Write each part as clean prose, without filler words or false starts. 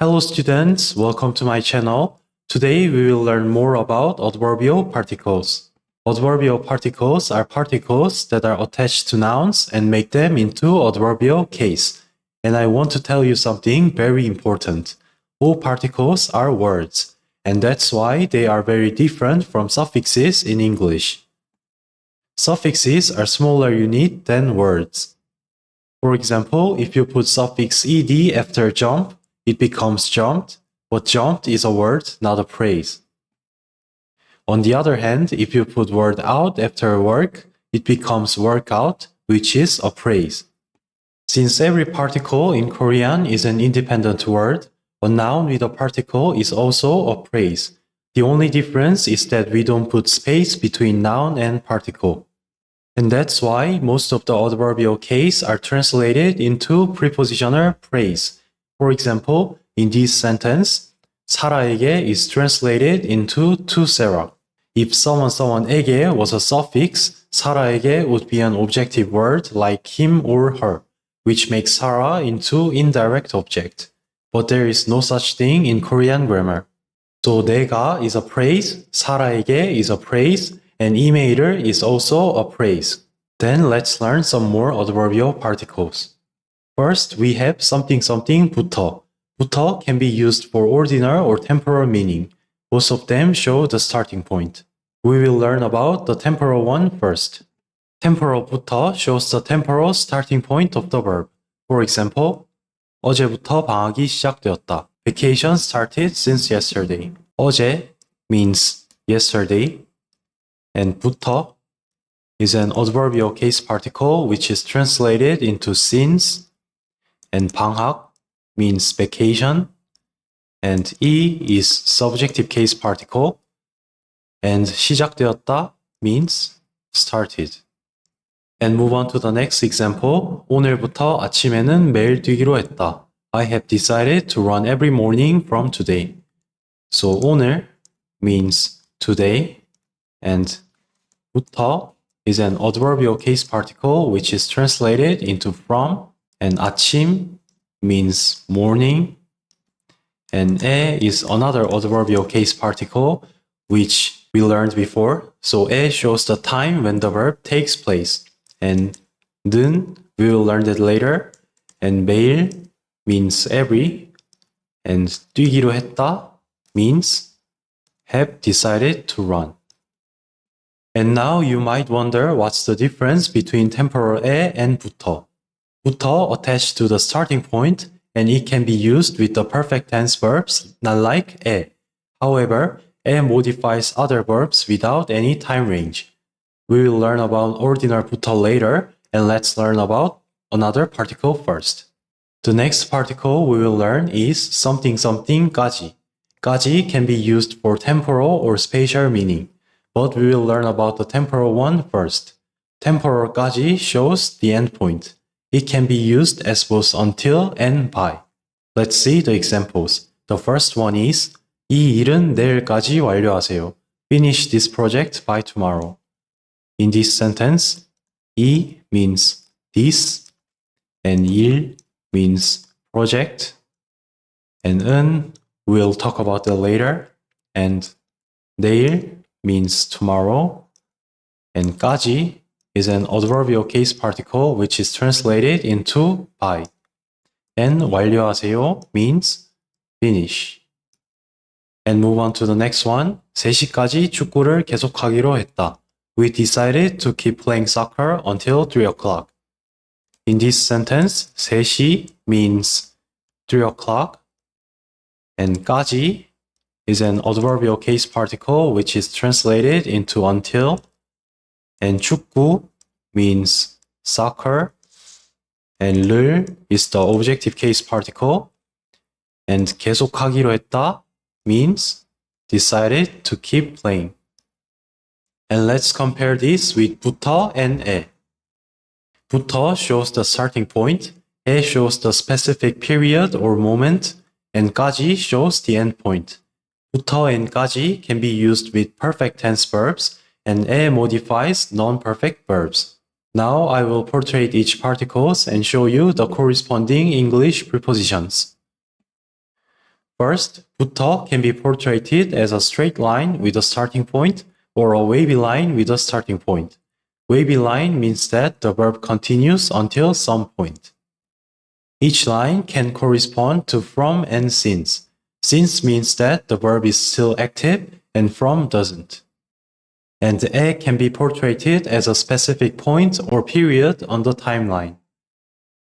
Hello students, welcome to my channel. Today we will learn more about adverbial particles. Adverbial particles are particles that are attached to nouns and make them into adverbial case. And I want to tell you something very important. All particles are words, and that's why they are very different from suffixes in English. Suffixes are smaller unit than words. For example, if you put suffix ed after jump, it becomes jumped, but jumped is a word, not a phrase. On the other hand, if you put word out after work, it becomes workout, which is a phrase. Since every particle in Korean is an independent word, a noun with a particle is also a phrase. The only difference is that we don't put space between noun and particle. And that's why most of the adverbial case are translated into prepositional phrase. For example, in this sentence, 사라에게 is translated into to Sarah. If someone에게 was a suffix, 사라에게 would be an objective word like him or her, which makes Sarah into indirect object. But there is no such thing in Korean grammar. So 내가 is a phrase, 사라에게 is a phrase, and email is also a phrase. Then let's learn some more adverbial particles. First, we have something 부터. 부터 can be used for ordinal or temporal meaning. Both of them show the starting point. We will learn about the temporal one first. Temporal부터 shows the temporal starting point of the verb. For example, 어제부터 방학이 시작되었다. Vacation started since yesterday. 어제 means yesterday, and 부터 is an adverbial case particle which is translated into since, and 방학 means vacation, and is subjective case particle, and 시작되었다 means started. And move on to the next example. 오늘부터 아침에는 매일 뛰기로 했다. I have decided to run every morning from today. So 오늘 means today, and 부터 is an adverbial case particle which is translated into from, and 아침 means morning, and 에 is another adverbial case particle which we learned before. So 에 shows the time when the verb takes place, and 는 we will learn that later, and 매일 means every, and 뛰기로 했다 means have decided to run. And now you might wonder what's the difference between temporal 에 and 부터. 부터 attached to the starting point, and it can be used with the perfect tense verbs, not like 에. However, 에 modifies other verbs without any time range. We will learn about ordinal 부터 later, and let's learn about another particle first. The next particle we will learn is something까지. 까지 can be used for temporal or spatial meaning, but we will learn about the temporal one first. temporal까지 shows the endpoint. It can be used as both until and by. Let's see the examples. The first one is 이 일은 내일까지 완료하세요. Finish this project by tomorrow. In this sentence, 이 means this, and 일 means project, and 은 we'll talk about that later, and 내일 means tomorrow, and 까지 is an adverbial case particle which is translated into by. And 완료하세요 means finish. And move on to the next one. 3시까지 축구를 계속하기로 했다. We decided to keep playing soccer until 3 o'clock. In this sentence, 3시 means 3 o'clock, and 까지 is an adverbial case particle which is translated into until, and 축구 means soccer, and 를 is the objective case particle, and 계속하기로 했다 means decided to keep playing. And let's compare this with 부터 and 에. 부터 shows the starting point, 에 shows the specific period or moment, and 까지 shows the end point. 부터 and 까지 can be used with perfect tense verbs, and 에 modifies non-perfect verbs. Now I will portray each particles and show you the corresponding English prepositions. First, 부터 can be portrayed as a straight line with a starting point or a wavy line with a starting point. Wavy line means that the verb continues until some point. Each line can correspond to from and since. Since means that the verb is still active and from doesn't. And 에 can be portrayed as a specific point or period on the timeline.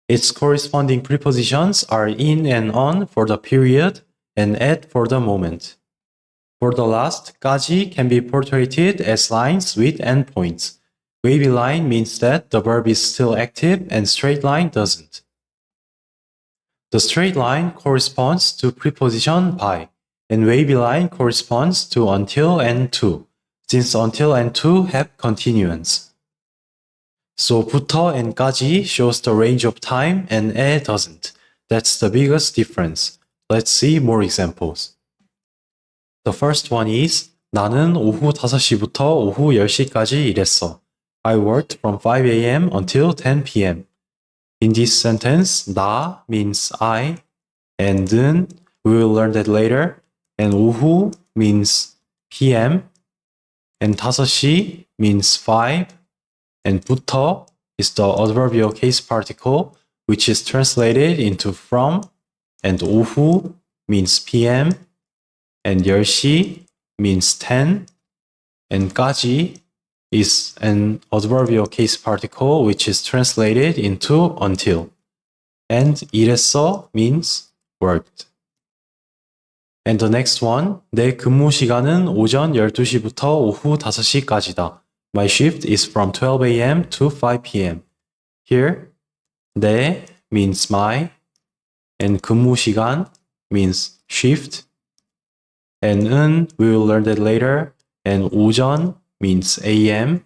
Its corresponding prepositions are in and on for the period and at for the moment. For the last, 까지 can be portrayed as lines with endpoints. Wavy line means that the verb is still active and straight line doesn't. The straight line corresponds to preposition by, and wavy line corresponds to until and to, since until and to have continuance. So 부터 and 까지 shows the range of time and 에 doesn't. That's the biggest difference. Let's see more examples. The first one is 나는 오후 5시부터 오후 10시까지 일했어. I worked from 5 a.m. until 10 p.m. In this sentence, 나 means I, and 는, we will learn that later, and 오후 means p.m., and 5시 means 5, and 부터 is the adverbial case particle, which is translated into from, and 오후 means p.m., and 10시 means 10, and 까지 is an adverbial case particle which is translated into until. And 일했어 means worked. And the next one, 내 근무 시간은 오전 12시부터 오후 5시까지다. My shift is from 12 a.m. to 5 p.m. Here, 내 means my, and 근무 시간 means shift, and 은, we will learn that later, and 오전 means a.m.,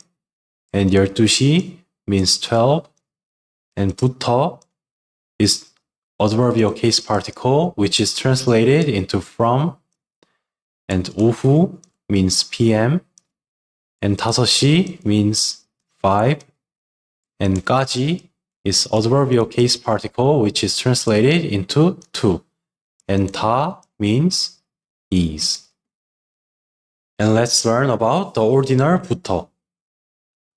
and 12시 means 12, and 부터 is adverbial case particle which is translated into from, and 오후 means p.m., and 5시 means 5, and 까지 is adverbial case particle which is translated into to, and 다 means is. And let's learn about the ordinal 부터.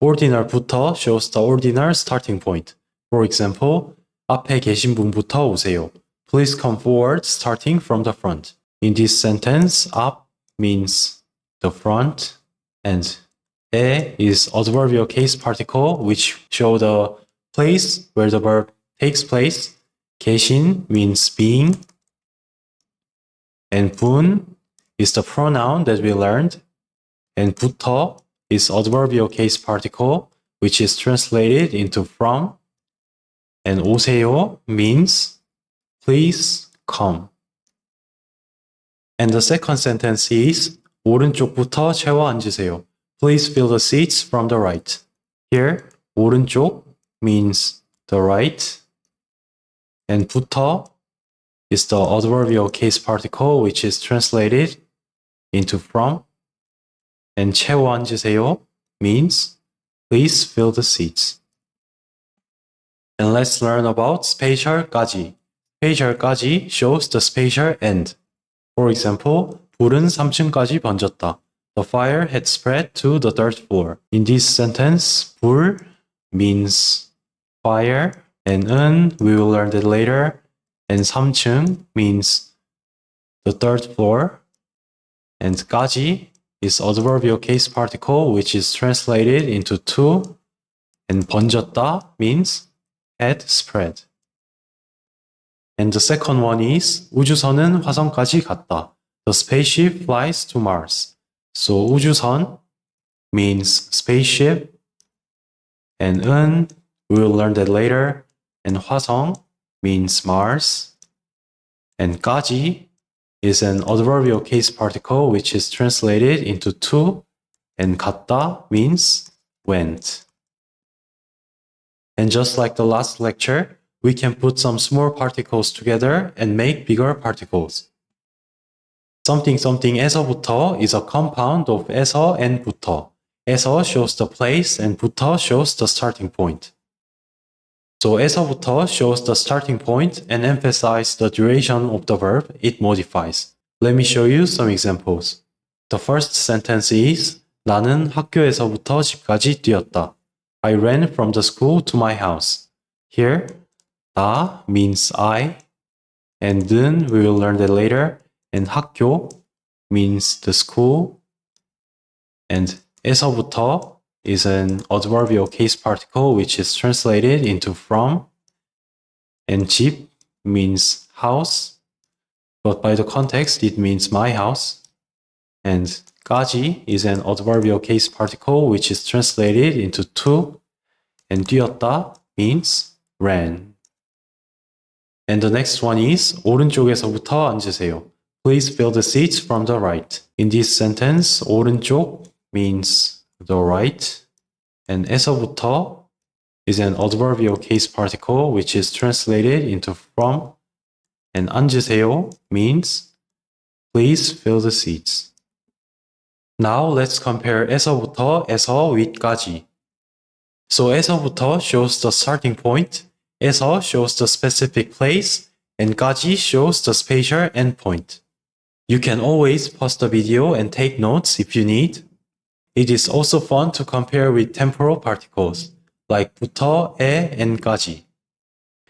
Ordinal 부터 shows the ordinal starting point. For example, 앞에 계신 분부터 오세요. Please come forward starting from the front. In this sentence, 앞 means the front, and 에 is adverbial case particle which show the place where the verb takes place. 계신 means being, and 분 is the pronoun that we learned, and 부터 is adverbial case particle which is translated into from, and 오세요 means please come. And the second sentence is 오른쪽부터 채워 앉으세요. Please fill the seats from the right. Here, 오른쪽 means the right, and 부터 is the adverbial case particle which is translated into from, and 채워 앉으세요 means please fill the seats. And let's learn about spatial까지. spatial까지 shows the spatial end. For example, 불은 3층까지 번졌다. The fire had spread to the third floor. In this sentence, 불 means fire, and 은, we will learn that later, and 3층 means the third floor, and 까지 is adverbial case particle which is translated into to, and 번졌다 means had spread. And the second one is 우주선은 화성까지 갔다. The spaceship flies to Mars. So 우주선 means spaceship, and 은, we will learn that later, and 화성 means Mars, and 까지 is an adverbial case particle which is translated into to, and 갔다 means went. And just like the last lecture, we can put some small particles together and make bigger particles. Something something 에서부터 is a compound of 에서 and 부터. 에서 shows the place and 부터 shows the starting point. So 에서부터 shows the starting point and emphasizes the duration of the verb it modifies. Let me show you some examples. The first sentence is 나는 학교에서부터 집까지 뛰었다. I ran from the school to my house. Here, 나 means I, and 는 we will learn that later, and 학교 means the school, and 에서부터 is an adverbial case particle which is translated into from, and 집 means house, but by the context it means my house, and 까지 is an adverbial case particle which is translated into to, and 뛰었다 means ran. And the next one is 오른쪽에서부터 앉으세요. Please fill the seats from the right. In this sentence, 오른쪽 means the right, and 에서부터 is an adverbial case particle which is translated into from, and 앉으세요 means please fill the seats. Now let's compare 에서부터, 에서 with까지. So 에서부터 shows the starting point, 에서 shows the specific place, and 까지 shows the spatial endpoint. You can always pause the video and take notes if you need. It is also fun to compare with temporal particles, like 부터, and 까지.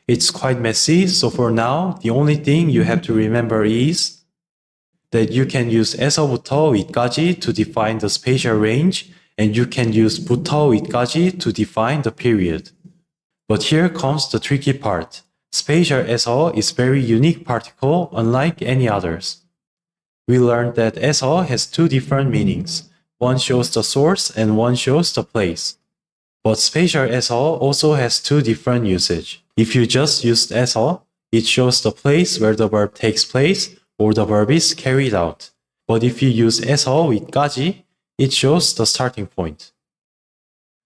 It's quite messy, so for now, the only thing you have to remember is that you can use 에서부터 with까지 to define the spatial range, and you can use 부터 with까지 to define the period. But here comes the tricky part. Spatial 에서 is very unique particle unlike any others. We learned that 에서 has two different meanings. One shows the source and one shows the place. But spatial 에서 also has two different usage. If you just used 에서, it shows the place where the verb takes place or the verb is carried out. But if you use 에서 with까지, it shows the starting point.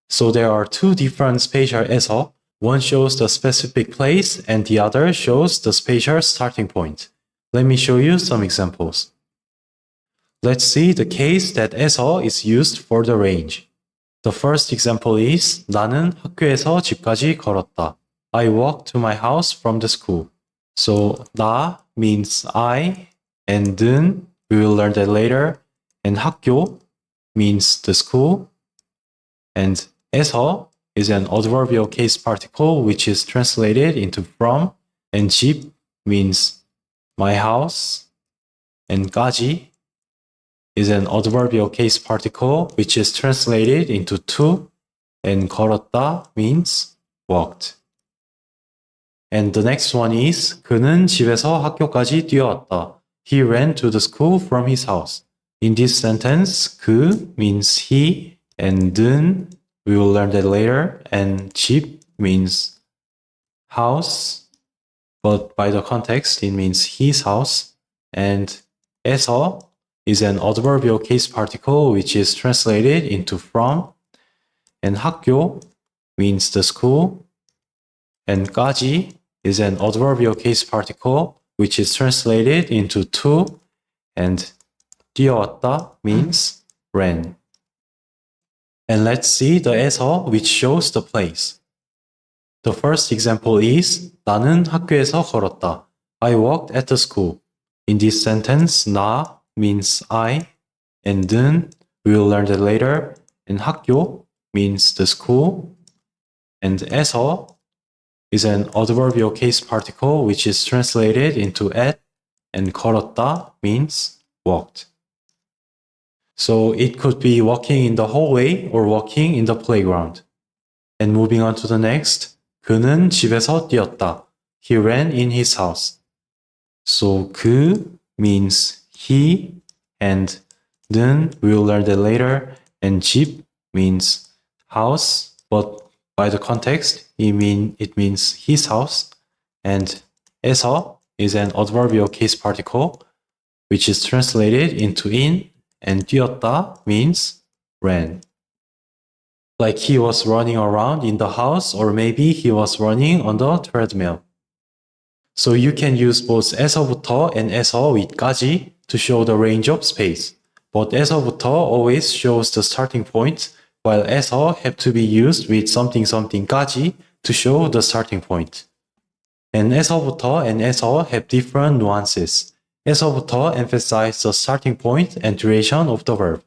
So there are two different spatial 에서. One shows the specific place and the other shows the spatial starting point. Let me show you some examples. Let's see the case that 에서 is used for the range. The first example is 나는 학교에서 집까지 걸었다. I walked to my house from the school. So 나 means I, and 는 we will learn that later, and 학교 means the school, and 에서 is an adverbial case particle which is translated into from, and 집 means my house, and 까지 is an adverbial case particle which is translated into to, and 걸었다 means walked. And the next one is 그는 집에서 학교까지 뛰어왔다. He ran to the school from his house. In this sentence, 그 means he, and 는 we will learn that later, and 집 means house, but by the context it means his house, and 에서 is an adverbial case particle which is translated into from, and 학교 means the school, and 까지 is an adverbial case particle which is translated into to, and 뛰어왔다 means ran. And let's see the 에서 which shows the place. The first example is 나는 학교에서 걸었다. I walked at the school. In this sentence, 나 means I, and 는 we will learn that later, and 학교 means the school, and 에서 is an adverbial case particle which is translated into at, and 걸었다 means walked. So it could be walking in the hallway or walking in the playground. And moving on to the next, 그는 집에서 뛰었다. He ran in his house. So 그 means he, and 는 we will learn that later, and 집 means house, but by the context it means his house, and 에서 is an adverbial case particle which is translated into in, and 뛰었다 means ran. Like he was running around in the house, or maybe he was running on the treadmill. So you can use both 에서부터 and 에서 with까지 to show the range of space. But 에서부터 always shows the starting point, while 에서 have to be used with something something까지 to show the starting point. And 에서부터 and 에서 have different nuances. 에서부터 emphasize the starting point and duration of the verb,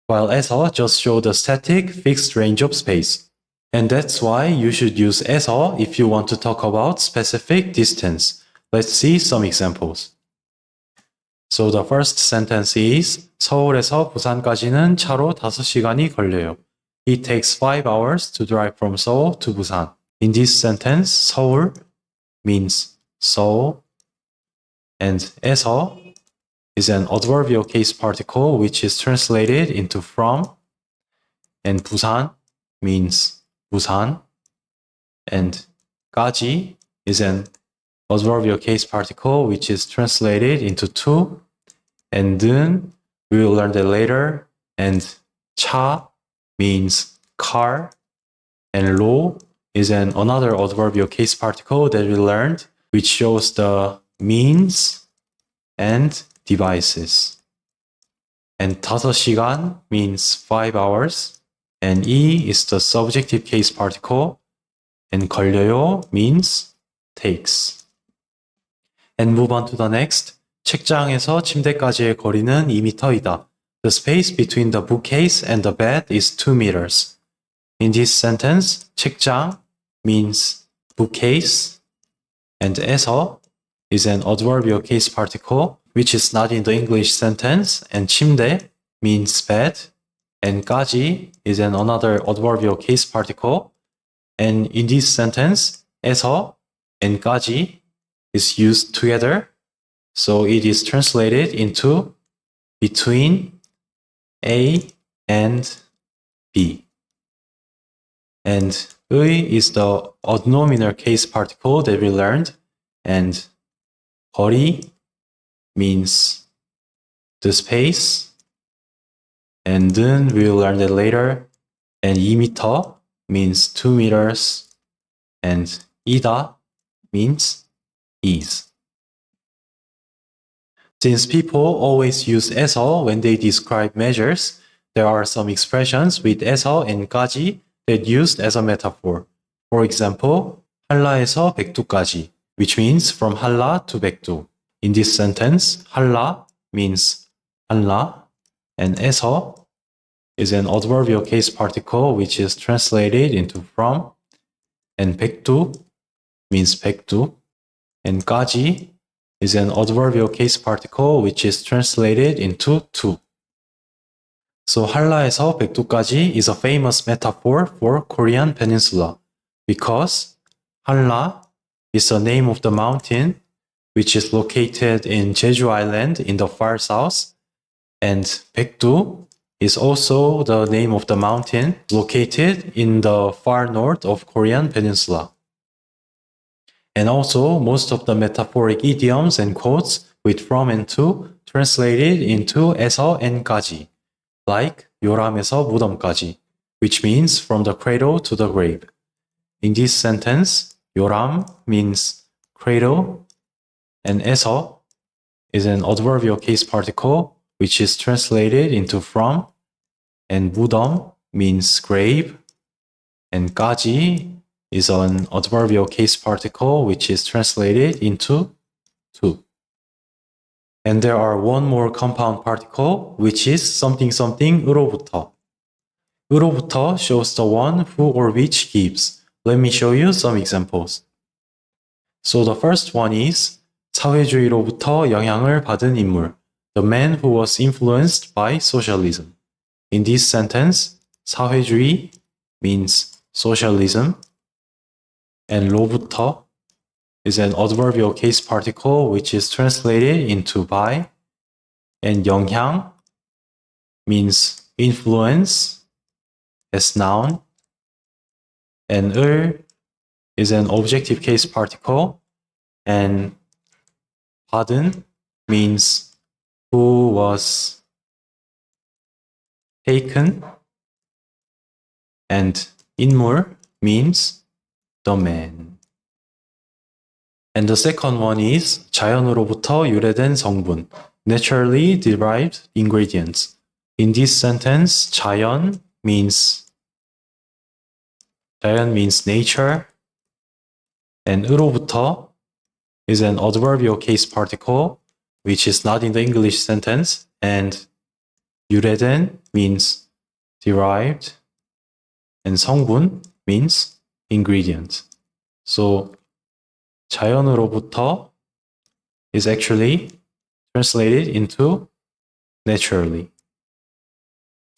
while 에서 just show the static, fixed range of space. And that's why you should use 에서 if you want to talk about specific distance. Let's see some examples. So the first sentence is 서울에서 부산까지는 차로 5시간이 걸려요. It takes 5 hours to drive from Seoul to Busan. In this sentence, 서울 means Seoul, and 에서 is an adverbial case particle which is translated into from, and 부산 means Busan, and 까지 is an adverbial case particle which is translated into to, and 는 we will learn that later, and 차 means car, and 로 is another adverbial case particle that we learned, which shows the means and devices. And 5시간 means 5 hours, and 이 is the subjective case particle, and 걸려요 means takes. And move on to the next. 책장에서 침대까지의 거리는 2m이다. The space between the bookcase and the bed is 2 meters. In this sentence, 책장 means bookcase, and 에서 is an adverbial case particle which is not in the English sentence, and 침대 means bed, and 까지 is another adverbial case particle, and in this sentence, 에서 and 까지 is used together, so it is translated into between A and B. And 의 is the adnominal case particle that we learned, and 거리 means the space, and 는 we will learn that later, and 2m means 2 meters, and 이다 means is. Since people always use 에서 when they describe measures, there are some expressions with 에서 and 까지 that used as a metaphor. For example, 한라에서 백두까지, which means from 한라 to 백두. In this sentence, 한라 means 한라, and 에서 is an adverbial case particle which is translated into from, and 백두 means 백두, and 까지 is an adverbial case particle which is translated into to. So 한라에서 백두까지 is a famous metaphor for Korean peninsula because 한라 is the name of the mountain which is located in Jeju Island in the far south, and 백두 is also the name of the mountain located in the far north of Korean peninsula. And also, most of the metaphoric idioms and quotes with from and to translated into 에서 and 까지, like 요람에서 무덤까지, which means from the cradle to the grave. In this sentence, 요람 means cradle, and 에서 is an adverbial case particle which is translated into from, and 무덤 means grave, and 까지 is an adverbial case particle which is translated into to. And there are one more compound particle which is something something 으로부터. 으로부터 shows the one who or which gives. Let me show you some examples. So the first one is 사회주의로부터 영향을 받은 인물, the man who was influenced by socialism. In this sentence, 사회주의 means socialism, and 로부터 is an adverbial case particle which is translated into by, and 영향 means influence as noun, and 을 is an objective case particle, and 받은 means who was taken, and 인물 means the man. And the second one is 자연으로부터 유래된 성분, naturally derived ingredients. In this sentence, 자연 means nature, And 으로부터 is an adverbial case particle which is not in the English sentence, and 유래된 means derived, and 성분 means ingredient. So 자연으로부터 is actually translated into naturally.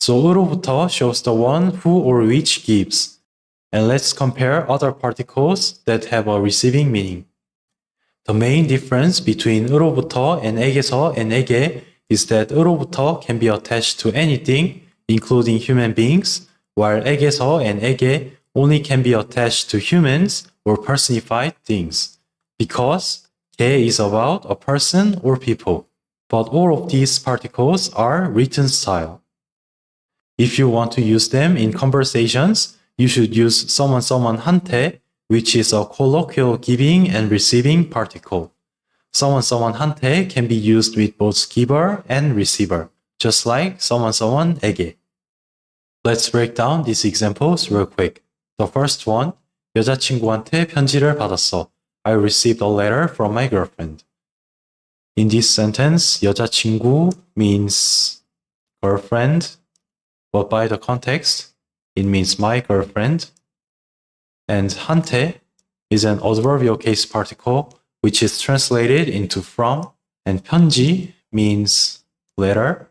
So 으로부터 shows the one who or which gives. And let's compare other particles that have a receiving meaning. The main difference between 으로부터 and 에게서 and 에게 is that 으로부터 can be attached to anything, including human beings, while 에게서 and 에게 only can be attached to humans or personified things, because 게 is about a person or people. But all of these particles are written style. If you want to use them in conversations, you should use someone한테, which is a colloquial giving and receiving particle. someone한테 can be used with both giver and receiver, just like someone에게. Let's break down these examples real quick. The first one, 여자친구한테 편지를 받았어. I received a letter from my girlfriend. In this sentence, 여자친구 means girlfriend, but by the context, it means my girlfriend. And 한테 is an adverbial case particle which is translated into from, and 편지 means letter,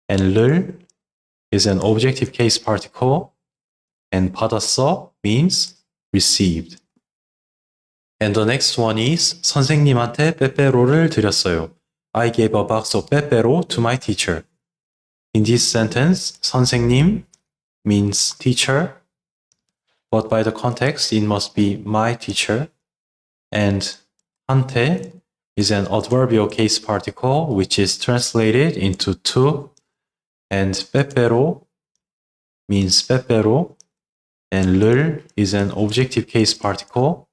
and 를 is an objective case particle, and 받았어 means received. And the next one is 선생님한테 빼빼로를 드렸어요. I gave a box of 빼빼로 to my teacher. In this sentence, 선생님 means teacher, but by the context, it must be my teacher. And 한테 is an adverbial case particle which is translated into to, and 빼빼로 means 빼빼로, and 를 is an objective case particle,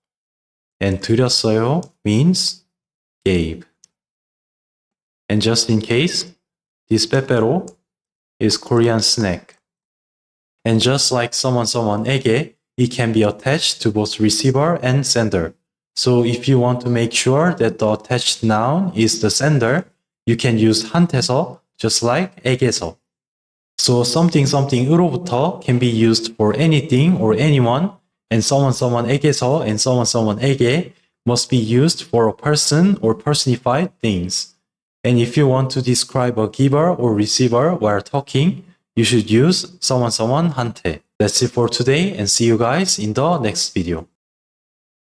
and 드렸어요 means gave. And just in case, this 빼빼로 is Korean snack. And just like someone에게, it can be attached to both receiver and sender. So if you want to make sure that the attached noun is the sender, you can use 한테서, just like 에게서. So something 으로부터 can be used for anything or anyone, and someone에게서 and someone에게 must be used for a person or personified things. And if you want to describe a giver or receiver while talking, you should use someone한테. That's it for today, and see you guys in the next video.